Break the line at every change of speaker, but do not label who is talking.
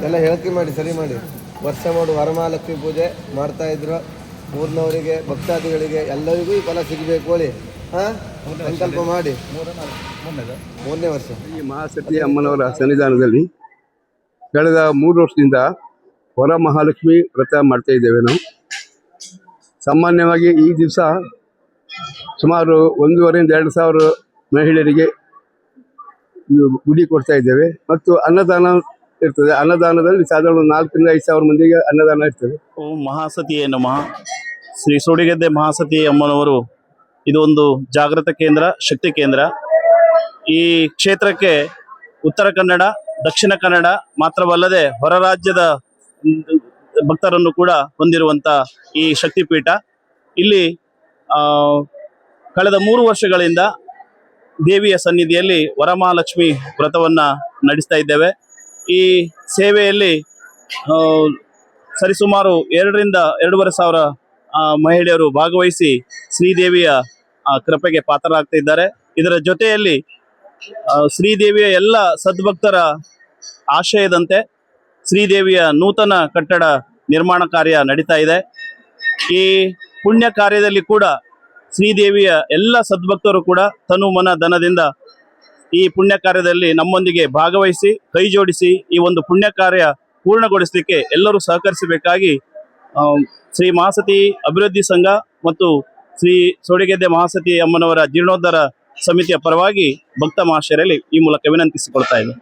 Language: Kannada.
ಎಲ್ಲ ಹೇಳಿಕೆ ಮಾಡಿ ಸರಿ ಮಾಡಿ. ವರ್ಷ ಮಾಡು ವರಮಹಾಲಕ್ಷ್ಮಿ ಪೂಜೆ ಮಾಡ್ತಾ ಇದ್ರು. ಊರಿನವರಿಗೆ ಭಕ್ತಾದಿಗಳಿಗೆ ಎಲ್ಲರಿಗೂ ಈ ಫಲ ಸಿಗಬೇಕು ಹೇಳಿ ಸಂಕಲ್ಪ ಮಾಡಿ. ಮೂರನೇ ವರ್ಷ
ಈ ಮಹಾಸತಿ ಅಮ್ಮನವರ ಸನ್ನಿಧಾನದಲ್ಲಿ ಕಳೆದ 3 ವರ್ಷದಿಂದ ವರಮಹಾಲಕ್ಷ್ಮಿ ವ್ರತ ಮಾಡ್ತಾ ಇದ್ದೇವೆ ನಾವು. ಸಾಮಾನ್ಯವಾಗಿ ಈ ದಿವಸ ಸುಮಾರು 1,500-2,000 ಮಹಿಳೆಯರಿಗೆ ಗುಡಿ ಕೊಡ್ತಾ ಇದ್ದೇವೆ ಮತ್ತು ಅನ್ನದಾನ ಇರ್ತದೆ. ಅನ್ನದಾನದಲ್ಲಿ ಸಾಧಾರಣ 4,000-5,000 ಮಂದಿಗೆ ಅನ್ನದಾನ ಇರ್ತದೆ.
ಓಂ ಮಹಾಸತಿಯೇ ನಮಃ. ಶ್ರೀ ಸೋಡಿಗೆದ್ದೆ ಮಹಾಸತಿ ಅಮ್ಮನವರು ಇದು ಒಂದು ಜಾಗೃತ ಕೇಂದ್ರ, ಶಕ್ತಿ ಕೇಂದ್ರ. ಈ ಕ್ಷೇತ್ರಕ್ಕೆ ಉತ್ತರ ಕನ್ನಡ, ದಕ್ಷಿಣ ಕನ್ನಡ ಮಾತ್ರವಲ್ಲದೆ ಹೊರ ರಾಜ್ಯದ ಭಕ್ತರನ್ನು ಕೂಡ ಹೊಂದಿರುವಂಥ ಈ ಶಕ್ತಿಪೀಠ. ಇಲ್ಲಿ ಕಳೆದ 3 ವರ್ಷಗಳಿಂದ ದೇವಿಯ ಸನ್ನಿಧಿಯಲ್ಲಿ ವರಮಹಾಲಕ್ಷ್ಮಿ ವ್ರತವನ್ನು ನಡೆಸ್ತಾ ಇದ್ದೇವೆ. ಈ ಸೇವೆಯಲ್ಲಿ ಸರಿಸುಮಾರು 2,000-2,500 ಮಹಿಳೆಯರು ಭಾಗವಹಿಸಿ ಶ್ರೀದೇವಿಯ ಕೃಪೆಗೆ ಪಾತ್ರರಾಗ್ತಾ ಇದ್ದಾರೆ. ಇದರ ಜೊತೆಯಲ್ಲಿ ಶ್ರೀದೇವಿಯ ಎಲ್ಲ ಸದ್ಭಕ್ತರ ಆಶಯದಂತೆ ಶ್ರೀದೇವಿಯ ನೂತನ ಕಟ್ಟಡ ನಿರ್ಮಾಣ ಕಾರ್ಯ ನಡೀತಾ ಇದೆ. ಈ ಪುಣ್ಯ ಕಾರ್ಯದಲ್ಲಿ ಕೂಡ ಶ್ರೀದೇವಿಯ ಎಲ್ಲ ಸದ್ಭಕ್ತರು ಕೂಡ ತನು ಮನ ಧನದಿಂದ ಈ ಪುಣ್ಯ ಕಾರ್ಯದಲ್ಲಿ ನಮ್ಮೊಂದಿಗೆ ಭಾಗವಹಿಸಿ ಕೈ ಜೋಡಿಸಿ ಈ ಒಂದು ಪುಣ್ಯ ಕಾರ್ಯ ಪೂರ್ಣಗೊಳಿಸಲಿಕ್ಕೆ ಎಲ್ಲರೂ ಸಹಕರಿಸಬೇಕಾಗಿ ಶ್ರೀ ಮಹಾಸತಿ ಅಭಿವೃದ್ಧಿ ಸಂಘ ಮತ್ತು ಶ್ರೀ ಸೋಡಿಗೆದ್ದೆ ಮಹಾಸತಿ ಅಮ್ಮನವರ ಜೀರ್ಣೋದ್ಧಾರ ಸಮಿತಿಯ ಪರವಾಗಿ ಭಕ್ತ ಮಹಾಶಯರಲ್ಲಿ ಈ ಮೂಲಕ ವಿನಂತಿಸಿಕೊಳ್ತಾ ಇದೆ.